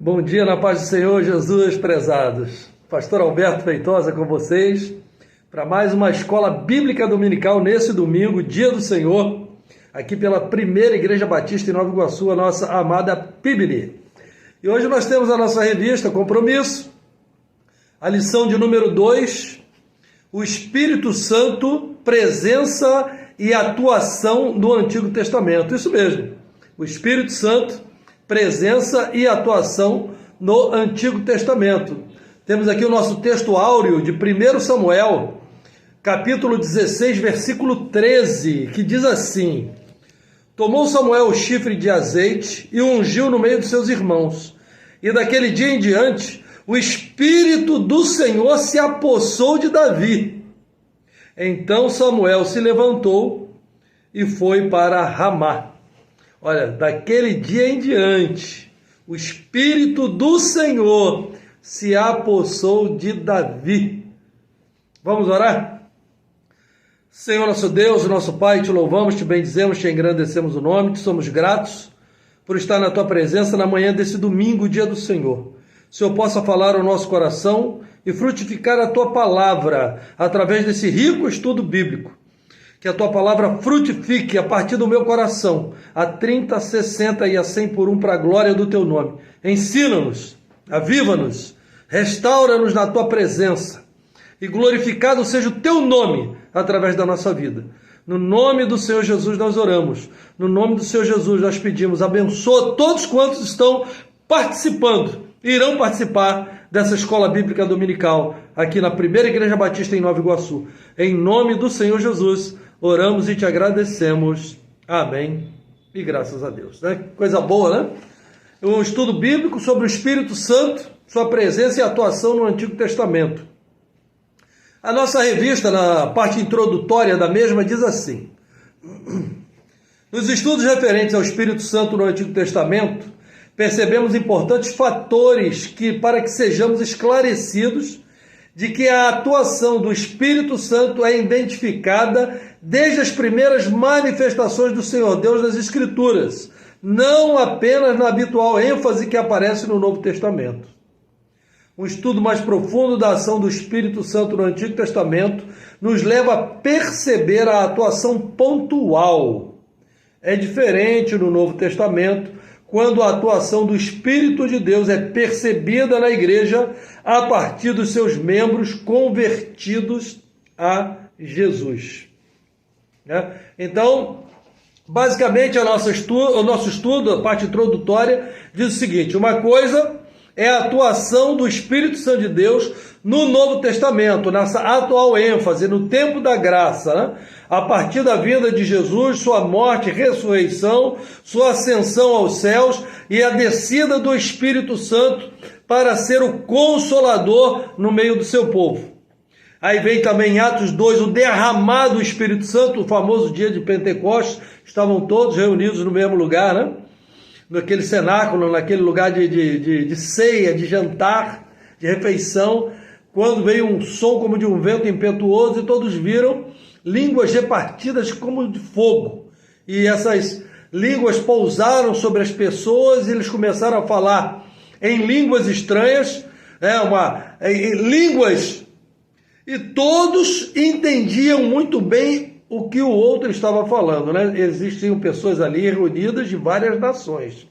Bom dia na paz do Senhor Jesus, prezados. Pastor Alberto Feitosa com vocês para mais uma escola bíblica dominical nesse domingo, dia do Senhor, aqui pela Primeira Igreja Batista em Nova Iguaçu, a nossa amada PIBNI. E hoje nós temos a nossa revista Compromisso, a lição de número 2, o Espírito Santo, presença e atuação no Antigo Testamento. Isso mesmo, o Espírito Santo, presença e atuação no Antigo Testamento. Temos aqui o nosso texto áureo de 1 Samuel, capítulo 16, versículo 13, que diz assim: Tomou Samuel o chifre de azeite e o ungiu no meio de seus irmãos. E daquele dia em diante, o Espírito do Senhor se apossou de Davi. Então Samuel se levantou e foi para Ramá. Olha, daquele dia em diante, o Espírito do Senhor se apossou de Davi. Vamos orar? Senhor nosso Deus, nosso Pai, te louvamos, te bendizemos, te engrandecemos o nome, te somos gratos por estar na tua presença na manhã desse domingo, dia do Senhor. Senhor, possa falar ao nosso coração e frutificar a tua palavra através desse rico estudo bíblico. Que a tua palavra frutifique a partir do meu coração, a 30, a 60 e a 100 por um, para a glória do teu nome. Ensina-nos, aviva-nos, restaura-nos na tua presença e glorificado seja o teu nome através da nossa vida. No nome do Senhor Jesus nós oramos, no nome do Senhor Jesus nós pedimos, abençoa todos quantos estão participando, irão participar dessa escola bíblica dominical aqui na Primeira Igreja Batista em Nova Iguaçu. Em nome do Senhor Jesus, oramos e te agradecemos. Amém. E graças a Deus. Né? Coisa boa, né? Um estudo bíblico sobre o Espírito Santo, sua presença e atuação no Antigo Testamento. A nossa revista, na parte introdutória da mesma, diz assim: Nos estudos referentes ao Espírito Santo no Antigo Testamento, percebemos importantes fatores para que sejamos esclarecidos de que a atuação do Espírito Santo é identificada desde as primeiras manifestações do Senhor Deus nas Escrituras, não apenas na habitual ênfase que aparece no Novo Testamento. Um estudo mais profundo da ação do Espírito Santo no Antigo Testamento nos leva a perceber a atuação pontual. É diferente no Novo Testamento, quando a atuação do Espírito de Deus é percebida na igreja a partir dos seus membros convertidos a Jesus. Então, basicamente, o nosso estudo, a parte introdutória, diz o seguinte: uma coisa é a atuação do Espírito Santo de Deus no Novo Testamento, nessa atual ênfase, no tempo da graça, né? A partir da vinda de Jesus, sua morte, ressurreição, sua ascensão aos céus e a descida do Espírito Santo para ser o Consolador no meio do seu povo. Aí vem também em Atos 2 o derramar do Espírito Santo, o famoso dia de Pentecostes, estavam todos reunidos no mesmo lugar, né? Naquele cenáculo, naquele lugar de ceia, de jantar, de refeição, quando veio um som como de um vento impetuoso e todos viram línguas repartidas como de fogo. E essas línguas pousaram sobre as pessoas e eles começaram a falar em línguas estranhas, em línguas, e todos entendiam muito bem o que o outro estava falando, né? Existiam pessoas ali reunidas de várias nações.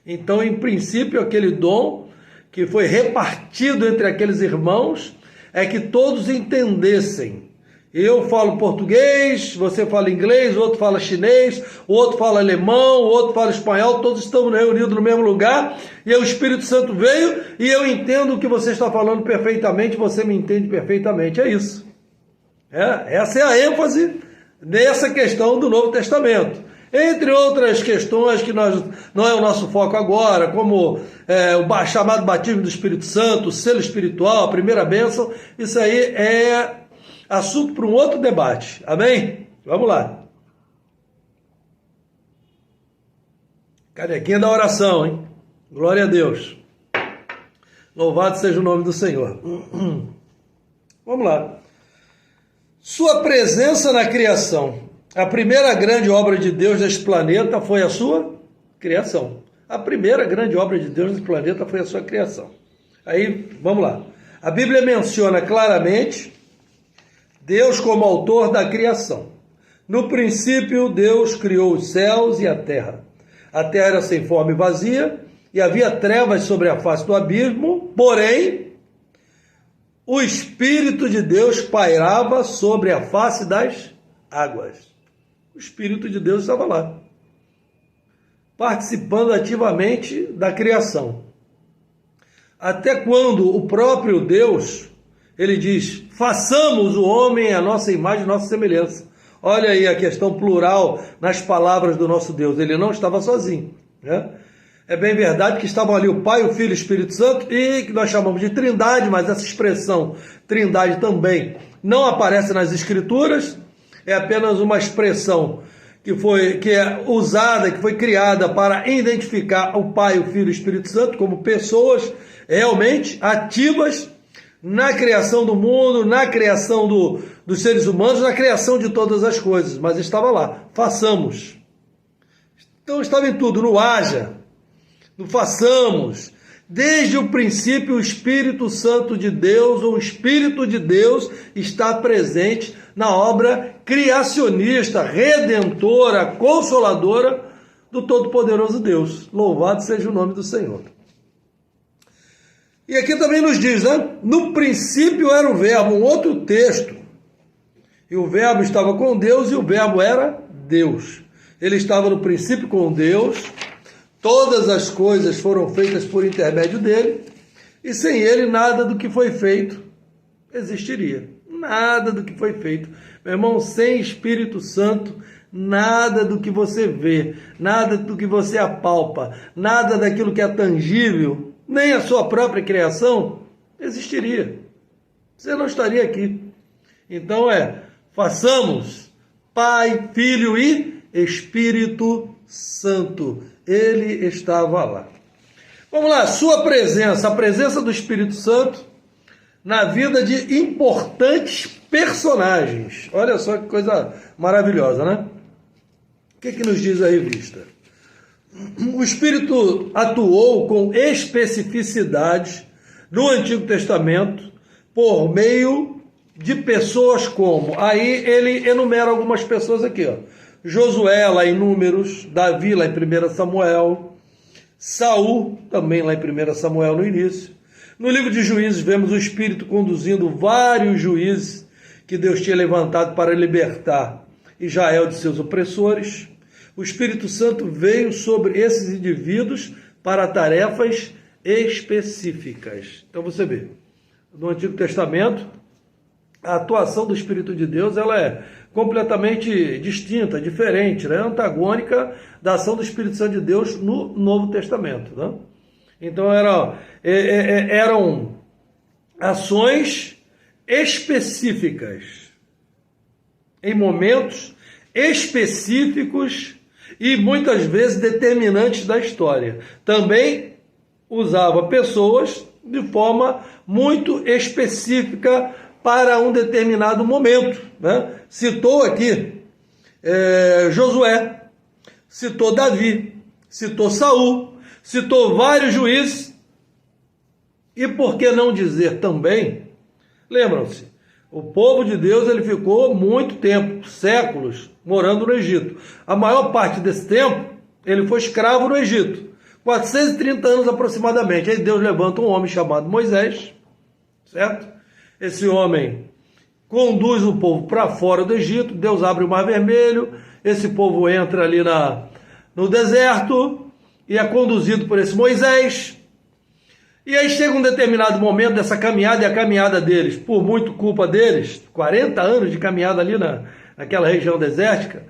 Então, em princípio, aquele dom que foi repartido entre aqueles irmãos é que todos entendessem. Eu falo português, você fala inglês, o outro fala chinês, o outro fala alemão, o outro fala espanhol, todos estamos reunidos no mesmo lugar, e o Espírito Santo veio, e eu entendo o que você está falando perfeitamente, você me entende perfeitamente, é isso. Essa é a ênfase dessa questão do Novo Testamento. Entre outras questões que não é o nosso foco agora, como o chamado batismo do Espírito Santo, o selo espiritual, a primeira bênção, isso aí é assunto para um outro debate. Amém? Vamos lá. Canequinha da oração, hein? Glória a Deus. Louvado seja o nome do Senhor. Vamos lá. Sua presença na criação. A primeira grande obra de Deus neste planeta foi a sua criação. A primeira grande obra de Deus nesse planeta foi a sua criação. Aí, vamos lá. A Bíblia menciona claramente Deus como autor da criação. No princípio, Deus criou os céus e a terra. A terra era sem forma e vazia, e havia trevas sobre a face do abismo, porém, o Espírito de Deus pairava sobre a face das águas. O Espírito de Deus estava lá, participando ativamente da criação. Até quando o próprio Deus, ele diz, façamos o homem à nossa imagem e nossa semelhança. Olha aí a questão plural nas palavras do nosso Deus. Ele não estava sozinho, né? É bem verdade que estavam ali o Pai, o Filho e o Espírito Santo, e que nós chamamos de Trindade, mas essa expressão Trindade também não aparece nas Escrituras, é apenas uma expressão que é usada, que foi criada para identificar o Pai, o Filho e o Espírito Santo como pessoas realmente ativas na criação do mundo, na criação dos seres humanos, na criação de todas as coisas, mas estava lá, façamos. Então estava em tudo, no haja, no façamos. Desde o princípio, o Espírito Santo de Deus, ou o Espírito de Deus, está presente na obra criacionista, redentora, consoladora do Todo-Poderoso Deus. Louvado seja o nome do Senhor. E aqui também nos diz, né? No princípio era o verbo, um outro texto. E o verbo estava com Deus e o verbo era Deus. Ele estava no princípio com Deus, todas as coisas foram feitas por intermédio dele, e sem ele nada do que foi feito existiria. Nada do que foi feito. Meu irmão, sem Espírito Santo, nada do que você vê, nada do que você apalpa, nada daquilo que é tangível, nem a sua própria criação, existiria. Você não estaria aqui. Então façamos Pai, Filho e Espírito Santo. Ele estava lá. Vamos lá, sua presença, a presença do Espírito Santo na vida de importantes personagens. Olha só que coisa maravilhosa, né? O que nos diz a revista? O Espírito atuou com especificidade no Antigo Testamento por meio de pessoas como... Aí ele enumera algumas pessoas aqui, ó. Josué, lá em Números, Davi, lá em 1 Samuel, Saul, também lá em 1 Samuel, no início. No livro de Juízes, vemos o Espírito conduzindo vários juízes que Deus tinha levantado para libertar Israel de seus opressores. O Espírito Santo veio sobre esses indivíduos para tarefas específicas. Então você vê, no Antigo Testamento, a atuação do Espírito de Deus ela é completamente distinta, diferente, né? Antagônica da ação do Espírito Santo de Deus no Novo Testamento, né? Então eram ações específicas, em momentos específicos e muitas vezes determinantes da história. Também usava pessoas de forma muito específica para um determinado momento, né? Citou aqui Josué, citou Davi, citou Saul, citou vários juízes, e por que não dizer também, lembram-se, o povo de Deus ele ficou muito tempo, séculos, morando no Egito. A maior parte desse tempo, ele foi escravo no Egito, 430 anos aproximadamente. Aí Deus levanta um homem chamado Moisés, certo? Esse homem conduz o povo para fora do Egito, Deus abre o Mar Vermelho, esse povo entra ali no deserto e é conduzido por esse Moisés. E aí chega um determinado momento dessa caminhada, e a caminhada deles, por muito culpa deles, 40 anos de caminhada ali naquela região desértica,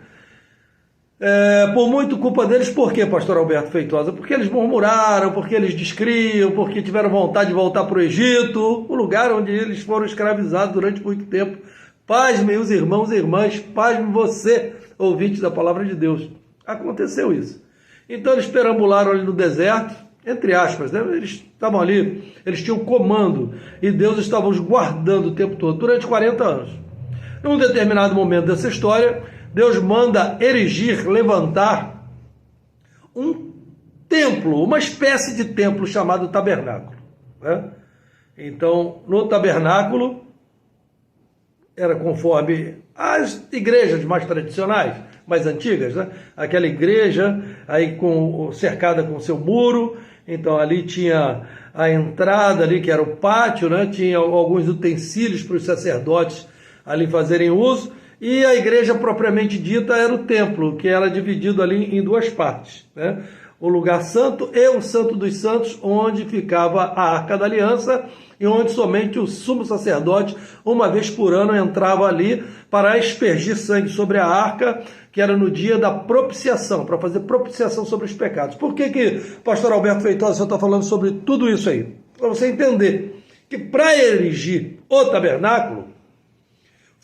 por muito culpa deles, por quê, pastor Alberto Feitosa? Porque eles murmuraram, porque eles descriam, porque tiveram vontade de voltar para o Egito, o lugar onde eles foram escravizados durante muito tempo. Pasmem os irmãos e irmãs, pasmem você, ouvinte da palavra de Deus. Aconteceu isso. Então eles perambularam ali no deserto, entre aspas, né? Eles estavam ali, eles tinham comando, e Deus estava os guardando o tempo todo, durante 40 anos. Num determinado momento dessa história, Deus manda erigir, levantar um templo, uma espécie de templo chamado tabernáculo, né? Então, no tabernáculo, era conforme as igrejas mais tradicionais, mais antigas, né? Aquela igreja aí cercada com seu muro, então ali tinha a entrada ali, que era o pátio, né? Tinha alguns utensílios para os sacerdotes ali fazerem uso, e a igreja propriamente dita era o templo, que era dividido ali em duas partes, né? O lugar santo e o santo dos santos, onde ficava a Arca da Aliança e onde somente o sumo sacerdote, uma vez por ano, entrava ali para aspergir sangue sobre a arca, que era no dia da propiciação, para fazer propiciação sobre os pecados. Por que pastor Alberto Feitosa está falando sobre tudo isso aí? Para você entender que para erigir o tabernáculo,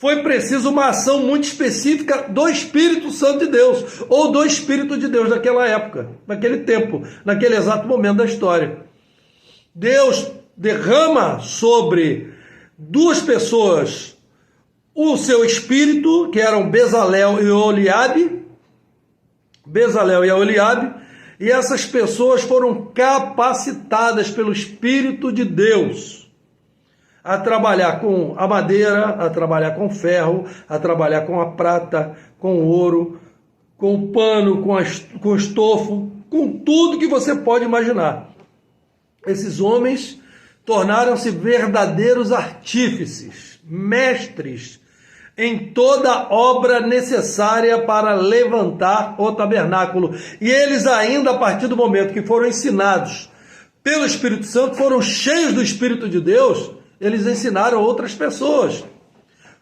foi preciso uma ação muito específica do Espírito Santo de Deus, ou do Espírito de Deus naquela época, naquele tempo, naquele exato momento da história. Deus derrama sobre duas pessoas o seu Espírito, que eram Bezalel e Oholiabe, e essas pessoas foram capacitadas pelo Espírito de Deus a trabalhar com a madeira, a trabalhar com ferro, a trabalhar com a prata, com o ouro, com o pano, com o estofo, com tudo que você pode imaginar. Esses homens tornaram-se verdadeiros artífices, mestres em toda obra necessária para levantar o tabernáculo. E eles ainda, a partir do momento que foram ensinados pelo Espírito Santo, foram cheios do Espírito de Deus, eles ensinaram outras pessoas.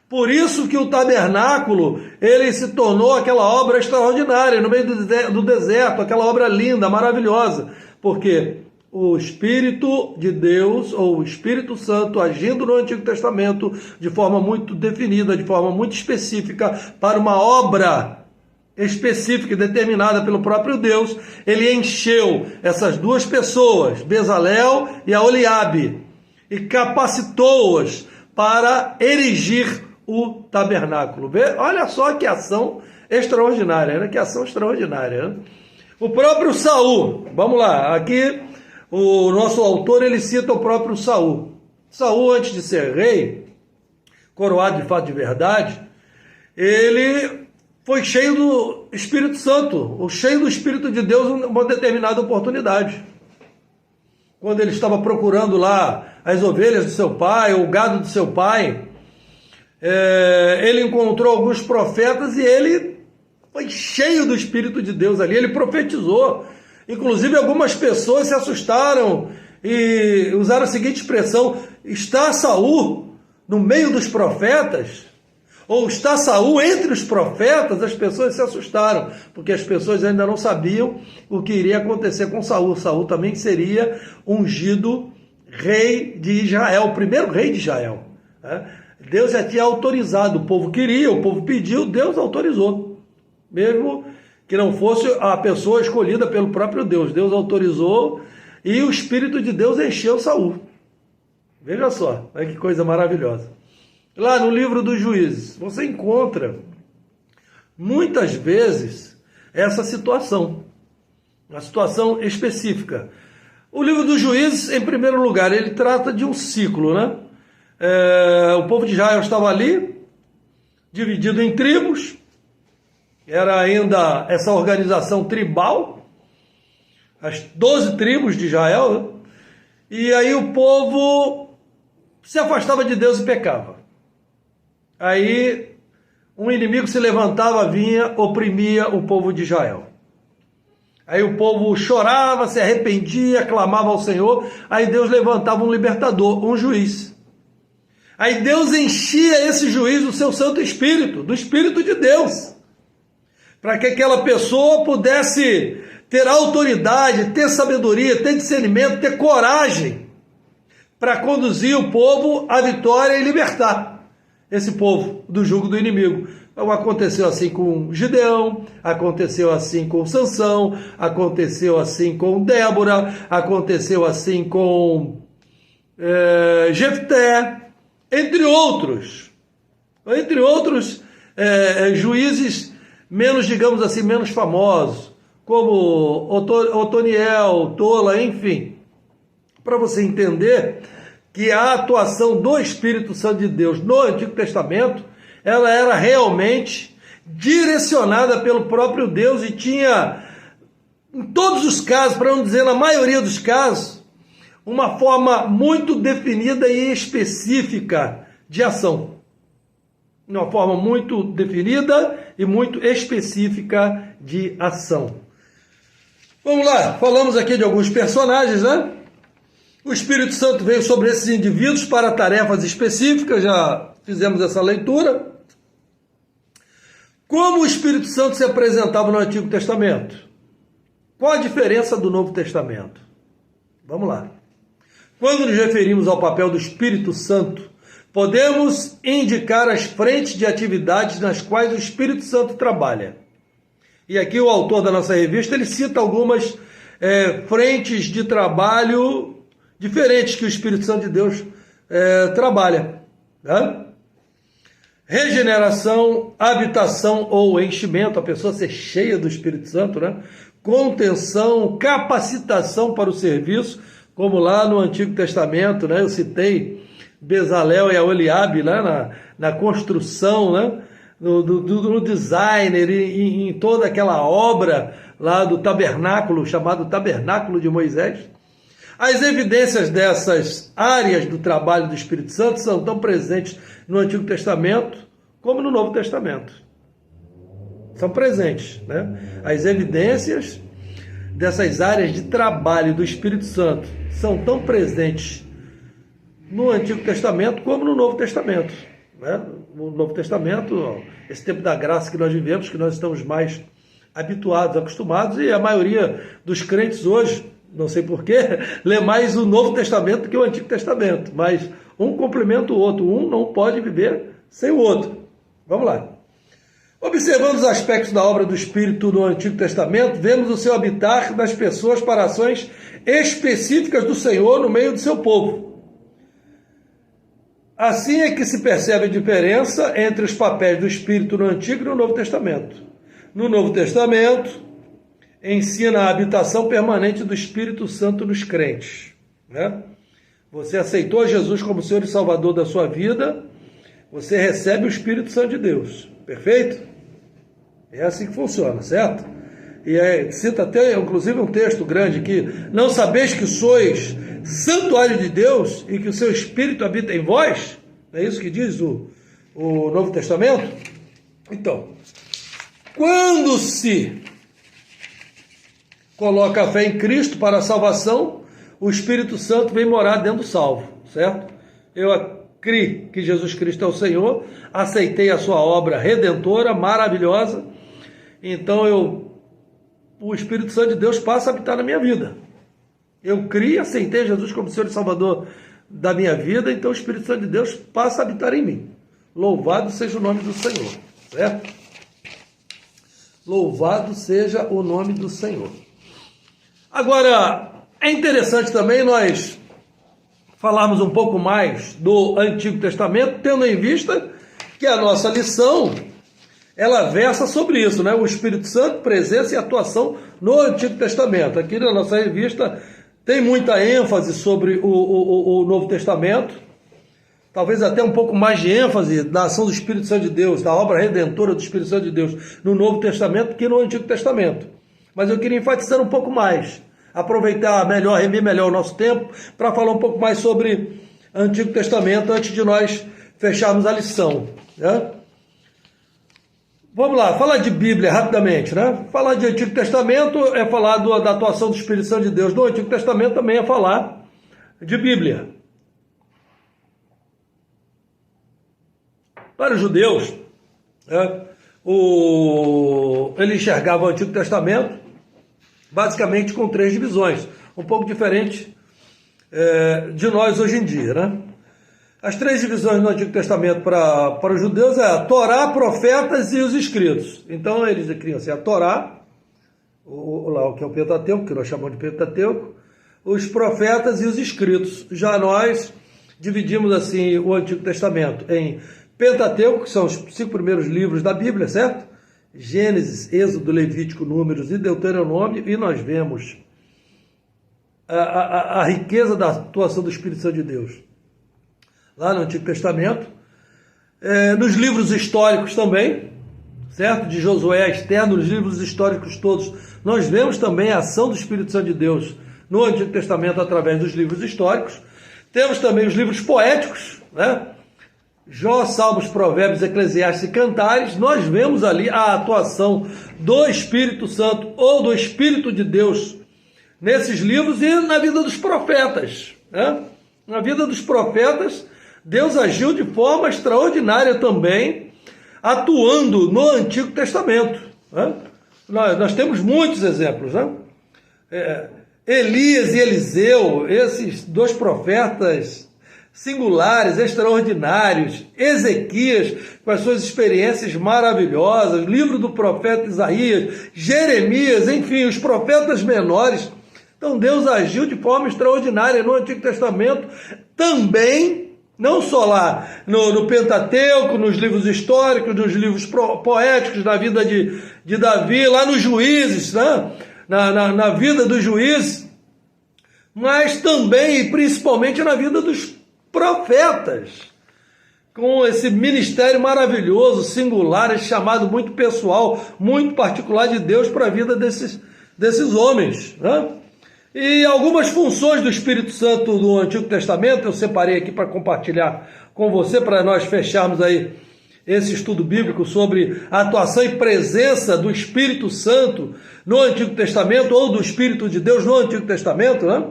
Por isso que o tabernáculo, ele se tornou aquela obra extraordinária, no meio do deserto, aquela obra linda, maravilhosa. Porque o Espírito de Deus, ou o Espírito Santo, agindo no Antigo Testamento de forma muito definida, de forma muito específica, para uma obra específica e determinada pelo próprio Deus, ele encheu essas duas pessoas, Bezalel e Oholiabe, e capacitou-as para erigir o tabernáculo. Olha só que ação extraordinária, né? Que ação extraordinária, né? O próprio Saul, vamos lá, aqui o nosso autor, ele cita o próprio Saul. Saul, antes de ser rei, coroado de fato de verdade, ele foi cheio do Espírito Santo, ou cheio do Espírito de Deus em uma determinada oportunidade. Quando ele estava procurando lá as ovelhas do seu pai, ou o gado do seu pai, ele encontrou alguns profetas e ele foi cheio do Espírito de Deus ali, ele profetizou. Inclusive algumas pessoas se assustaram e usaram a seguinte expressão: está Saul no meio dos profetas? Ou está Saul entre os profetas? As pessoas se assustaram, porque as pessoas ainda não sabiam o que iria acontecer com Saul. Saul também seria ungido rei de Israel, o primeiro rei de Israel. Deus já tinha autorizado, o povo queria, o povo pediu, Deus autorizou. Mesmo que não fosse a pessoa escolhida pelo próprio Deus, Deus autorizou e o Espírito de Deus encheu Saul. Veja só, que coisa maravilhosa. Lá no livro dos Juízes, você encontra muitas vezes essa situação, uma situação específica. O livro dos Juízes, em primeiro lugar, ele trata de um ciclo, né? O povo de Israel estava ali, dividido em tribos, era ainda essa organização tribal, as 12 tribos de Israel, né? E aí o povo se afastava de Deus e pecava. Aí um inimigo se levantava, vinha, oprimia o povo de Israel. Aí o povo chorava, se arrependia, clamava ao Senhor, aí Deus levantava um libertador, um juiz. Aí Deus enchia esse juiz do seu Santo Espírito, do Espírito de Deus, para que aquela pessoa pudesse ter autoridade, ter sabedoria, ter discernimento, ter coragem para conduzir o povo à vitória e libertar esse povo do jugo do inimigo. Então, aconteceu assim com Gideão, aconteceu assim com Sansão, aconteceu assim com Débora, aconteceu assim com Jefté, entre outros juízes menos, digamos assim, menos famosos, como Otoniel, Tola, enfim, para você entender que a atuação do Espírito Santo de Deus no Antigo Testamento, ela era realmente direcionada pelo próprio Deus e tinha, em todos os casos, para não dizer na maioria dos casos, uma forma muito definida e específica de ação. Uma forma muito definida e muito específica de ação. Vamos lá, falamos aqui de alguns personagens, né? O Espírito Santo veio sobre esses indivíduos para tarefas específicas, já fizemos essa leitura. Como o Espírito Santo se apresentava no Antigo Testamento? Qual a diferença do Novo Testamento? Vamos lá. Quando nos referimos ao papel do Espírito Santo, podemos indicar as frentes de atividades nas quais o Espírito Santo trabalha. E aqui o autor da nossa revista, ele cita algumas frentes de trabalho diferentes que o Espírito Santo de Deus trabalha. Né? Regeneração, habitação ou enchimento, a pessoa ser cheia do Espírito Santo, né? Contenção, capacitação para o serviço, como lá no Antigo Testamento, né? Eu citei Bezalel e Aholiabe, né? na construção, né? no designer, em toda aquela obra lá do tabernáculo, chamado Tabernáculo de Moisés. As evidências dessas áreas do trabalho do Espírito Santo são tão presentes no Antigo Testamento como no Novo Testamento. São presentes, né? As evidências dessas áreas de trabalho do Espírito Santo são tão presentes no Antigo Testamento como no Novo Testamento, né? No Novo Testamento, esse tempo da graça que nós vivemos, que nós estamos mais habituados, acostumados, e a maioria dos crentes hoje, não sei porquê, lê mais o Novo Testamento do que o Antigo Testamento, mas um complementa o outro, um não pode viver sem o outro. Vamos lá. Observando os aspectos da obra do Espírito no Antigo Testamento, vemos o seu habitar nas pessoas para ações específicas do Senhor no meio do seu povo. Assim é que se percebe a diferença entre os papéis do Espírito no Antigo e no Novo Testamento. No Novo Testamento, ensina a habitação permanente do Espírito Santo nos crentes. Né? Você aceitou Jesus como Senhor e Salvador da sua vida, você recebe o Espírito Santo de Deus. Perfeito? É assim que funciona, certo? E cita até, inclusive, um texto grande aqui. Não sabeis que sois santuário de Deus e que o seu Espírito habita em vós? É isso que diz o Novo Testamento? Então, quando se coloca a fé em Cristo para a salvação, o Espírito Santo vem morar dentro do salvo, certo? Eu criei que Jesus Cristo é o Senhor, aceitei a sua obra redentora, maravilhosa, então o Espírito Santo de Deus passa a habitar na minha vida. Eu criei, aceitei Jesus como Senhor e Salvador da minha vida, então o Espírito Santo de Deus passa a habitar em mim. Louvado seja o nome do Senhor, certo? Louvado seja o nome do Senhor. Agora, é interessante também nós falarmos um pouco mais do Antigo Testamento, tendo em vista que a nossa lição, ela versa sobre isso, né? O Espírito Santo, presença e atuação no Antigo Testamento. Aqui na nossa revista tem muita ênfase sobre o Novo Testamento, talvez até um pouco mais de ênfase na ação do Espírito Santo de Deus, da obra redentora do Espírito Santo de Deus no Novo Testamento que no Antigo Testamento. Mas eu queria enfatizar um pouco mais, aproveitar melhor, rever melhor o nosso tempo, para falar um pouco mais sobre o Antigo Testamento, antes de nós fecharmos a lição. Né? Vamos lá, falar de Bíblia rapidamente. Né? Falar de Antigo Testamento é falar da atuação do Espírito Santo de Deus. No Antigo Testamento também é falar de Bíblia. Para os judeus, ele enxergava o Antigo Testamento basicamente com 3 divisões, um pouco diferente de nós hoje em dia. Né? As 3 divisões do Antigo Testamento para os judeus é a Torá, profetas e os escritos. Então eles criam assim, a Torá, o que é o Pentateuco, que nós chamamos de Pentateuco, os profetas e os escritos. Já nós dividimos assim o Antigo Testamento em Pentateuco, que são os 5 primeiros livros da Bíblia, certo? Gênesis, Êxodo, Levítico, Números e Deuteronômio, e nós vemos a riqueza da atuação do Espírito Santo de Deus. Lá no Antigo Testamento, nos livros históricos também, certo? De Josué a Esther, nos livros históricos todos, nós vemos também a ação do Espírito Santo de Deus no Antigo Testamento através dos livros históricos. Temos também os livros poéticos, né? Jó, Salmos, Provérbios, Eclesiastes e Cantares. Nós vemos ali a atuação do Espírito Santo ou do Espírito de Deus nesses livros e na vida dos profetas, né? Na vida dos profetas, Deus agiu de forma extraordinária também, atuando no Antigo Testamento, né? Nós temos muitos exemplos, né? Elias e Eliseu, esses dois profetas singulares, extraordinários, Ezequias, com as suas experiências maravilhosas, livro do profeta Isaías, Jeremias, enfim, os profetas menores. Então Deus agiu de forma extraordinária no Antigo Testamento, também, não só lá no Pentateuco, nos livros históricos, nos livros poéticos, na vida de Davi, lá nos Juízes, né? na vida dos juízes, mas também e principalmente na vida dos profetas, com esse ministério maravilhoso, singular, esse chamado muito pessoal, muito particular de Deus para a vida desses homens, né? E algumas funções do Espírito Santo do Antigo Testamento, eu separei aqui para compartilhar com você, para nós fecharmos aí esse estudo bíblico sobre a atuação e presença do Espírito Santo no Antigo Testamento, ou do Espírito de Deus no Antigo Testamento, né?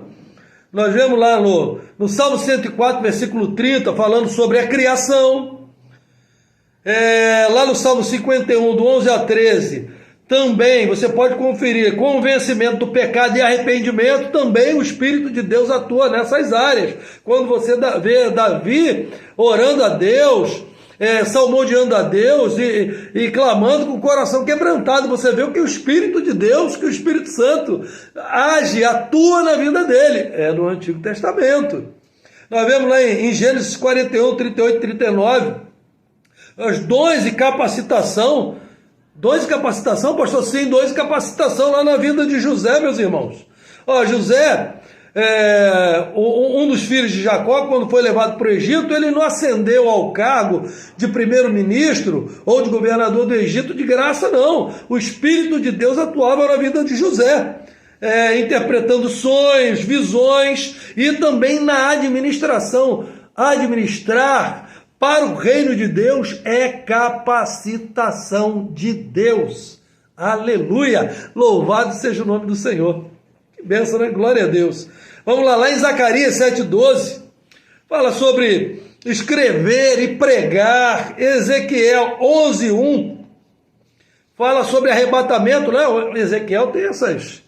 Nós vemos lá no Salmo 104, versículo 30, falando sobre a criação. Lá no Salmo 51, do 11 a 13, também você pode conferir convencimento do pecado e arrependimento, também o Espírito de Deus atua nessas áreas. Quando você vê Davi orando a Deus, salmodiando a Deus e clamando com o coração quebrantado, você vê que o Espírito de Deus, que o Espírito Santo age, atua na vida dele, no Antigo Testamento. Nós vemos lá em Gênesis 41, 38 e 39, os dons e capacitação. Dons e capacitação, pastor? Sim, dons e capacitação lá na vida de José, meus irmãos. José, um dos filhos de Jacó, quando foi levado para o Egito, ele não ascendeu ao cargo de primeiro-ministro ou de governador do Egito de graça, não. O Espírito de Deus atuava na vida de José, interpretando sonhos, visões e também na administração. Administrar para o reino de Deus é capacitação de Deus. Aleluia! Louvado seja o nome do Senhor. Que bênção, né? Glória a Deus. Vamos lá em Zacarias 7,12, fala sobre escrever e pregar. Ezequiel 11,1, fala sobre arrebatamento, né? O Ezequiel tem essas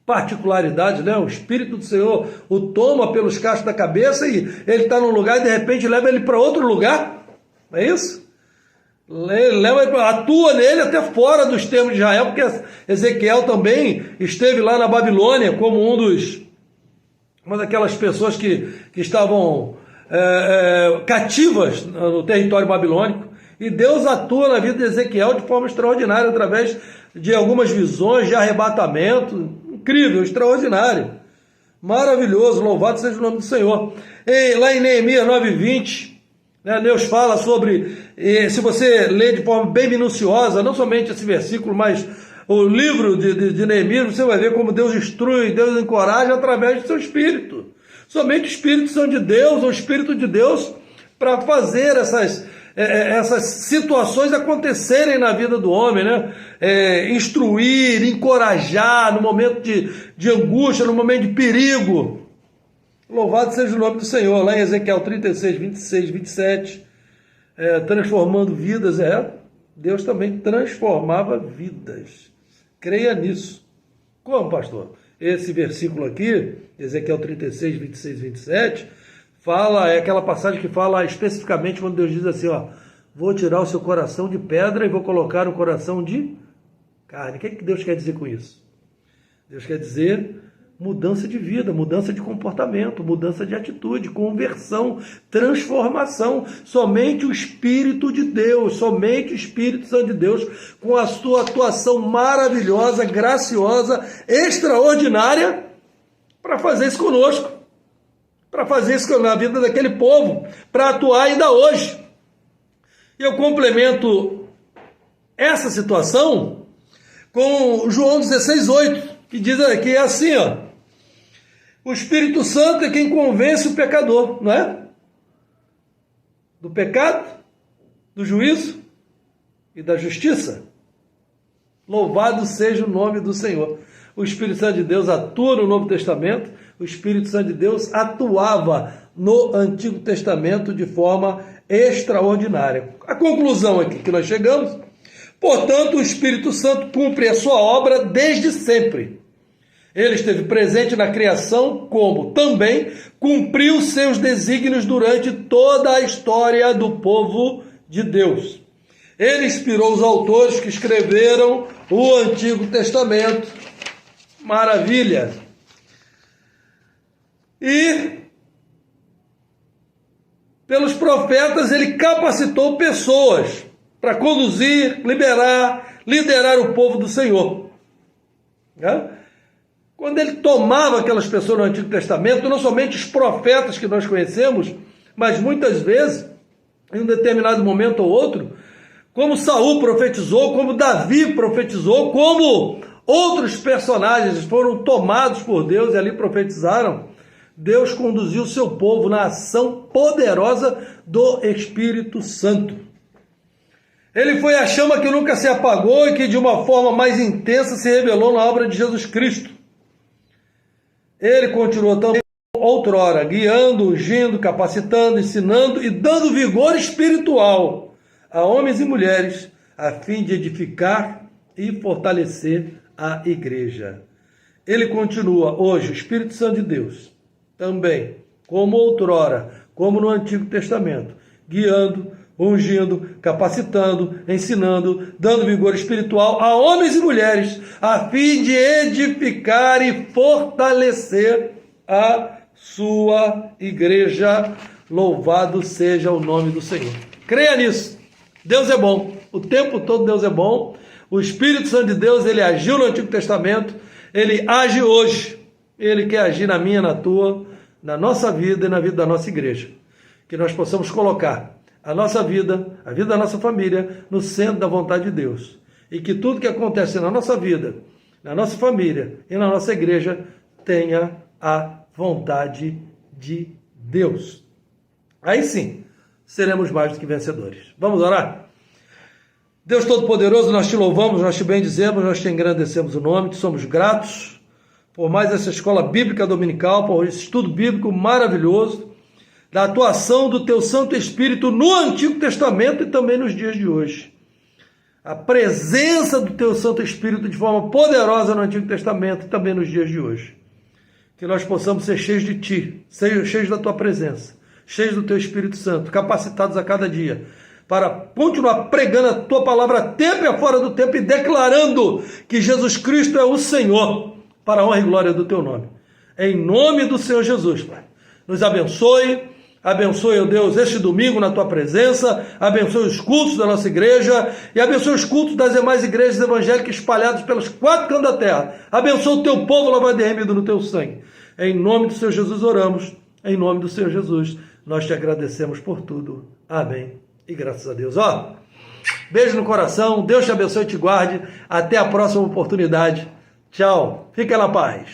particularidades, né? O Espírito do Senhor o toma pelos cachos da cabeça e ele está num lugar e de repente leva ele para outro lugar, não é isso? Atua nele até fora dos termos de Israel, porque Ezequiel também esteve lá na Babilônia como uma daquelas pessoas que estavam cativas no território babilônico, e Deus atua na vida de Ezequiel de forma extraordinária, através de algumas visões de arrebatamento. Incrível, extraordinário, maravilhoso, louvado seja o nome do Senhor. Lá em Neemias 9,20, né, Deus fala sobre, se você ler de forma bem minuciosa, não somente esse versículo, mas o livro de Neemias, você vai ver como Deus instrui, Deus encoraja através do seu Espírito. Somente o Espírito Santo de Deus, o Espírito de Deus, para fazer essas situações acontecerem na vida do homem, né? Instruir, encorajar no momento de angústia, no momento de perigo. Louvado seja o nome do Senhor. Lá em Ezequiel 36, 26, 27, transformando vidas, Deus também transformava vidas. Creia nisso. Como, pastor? Esse versículo aqui, Ezequiel 36, 26, 27, é aquela passagem que fala especificamente quando Deus diz assim, vou tirar o seu coração de pedra e vou colocar o coração de carne. O que Deus quer dizer com isso? Deus quer dizer, mudança de vida, mudança de comportamento, mudança de atitude, conversão, transformação. Somente o Espírito de Deus, somente o Espírito Santo de Deus, com a sua atuação maravilhosa, graciosa, extraordinária, para fazer isso conosco, para fazer isso na vida daquele povo, para atuar ainda hoje. E eu complemento essa situação com João 16:8, que diz aqui, é assim, ó: o Espírito Santo é quem convence o pecador, não é? Do pecado, do juízo e da justiça. Louvado seja o nome do Senhor. O Espírito Santo de Deus atua no Novo Testamento, o Espírito Santo de Deus atuava no Antigo Testamento de forma extraordinária. A conclusão aqui que nós chegamos: portanto, o Espírito Santo cumpre a sua obra desde sempre. Ele esteve presente na criação, como também cumpriu seus desígnios durante toda a história do povo de Deus. Ele inspirou os autores que escreveram o Antigo Testamento. Maravilha! E pelos profetas ele capacitou pessoas para conduzir, liderar o povo do Senhor. Quando ele tomava aquelas pessoas no Antigo Testamento, não somente os profetas que nós conhecemos, mas muitas vezes, em um determinado momento ou outro, como Saul profetizou, como Davi profetizou, como outros personagens foram tomados por Deus e ali profetizaram, Deus conduziu o seu povo na ação poderosa do Espírito Santo. Ele foi a chama que nunca se apagou e que de uma forma mais intensa se revelou na obra de Jesus Cristo. Ele continuou também outrora, guiando, ungindo, capacitando, ensinando e dando vigor espiritual a homens e mulheres, a fim de edificar e fortalecer a igreja. Ele continua hoje, o Espírito Santo de Deus, também, como outrora, como no Antigo Testamento, guiando, ungindo, capacitando, ensinando, dando vigor espiritual a homens e mulheres, a fim de edificar e fortalecer a sua igreja. Louvado seja o nome do Senhor. Creia nisso. Deus é bom. O tempo todo Deus é bom. O Espírito Santo de Deus, ele agiu no Antigo Testamento, ele age hoje. Ele quer agir na minha, na tua, na nossa vida e na vida da nossa igreja. Que nós possamos colocar a nossa vida, a vida da nossa família, no centro da vontade de Deus. E que tudo que acontece na nossa vida, na nossa família e na nossa igreja tenha a vontade de Deus. Aí sim, seremos mais do que vencedores. Vamos orar? Deus Todo-Poderoso, nós te louvamos, nós te bendizemos, nós te engrandecemos o nome, te somos gratos por mais essa escola bíblica dominical, por esse estudo bíblico maravilhoso, da atuação do teu Santo Espírito no Antigo Testamento e também nos dias de hoje. A presença do teu Santo Espírito de forma poderosa no Antigo Testamento e também nos dias de hoje. Que nós possamos ser cheios de ti, cheios da tua presença, cheios do teu Espírito Santo, capacitados a cada dia, para continuar pregando a tua palavra a tempo e fora do tempo e declarando que Jesus Cristo é o Senhor, para a honra e glória do teu nome. Em nome do Senhor Jesus, Pai. Nos abençoe. Abençoe, ó Deus, este domingo na tua presença, abençoe os cultos da nossa igreja e abençoe os cultos das demais igrejas evangélicas espalhadas pelos 4 cantos da terra. Abençoe o teu povo lavado e remido no teu sangue. Em nome do Senhor Jesus oramos, em nome do Senhor Jesus, nós te agradecemos por tudo. Amém. E graças a Deus. Beijo no coração, Deus te abençoe e te guarde. Até a próxima oportunidade. Tchau. Fica na paz.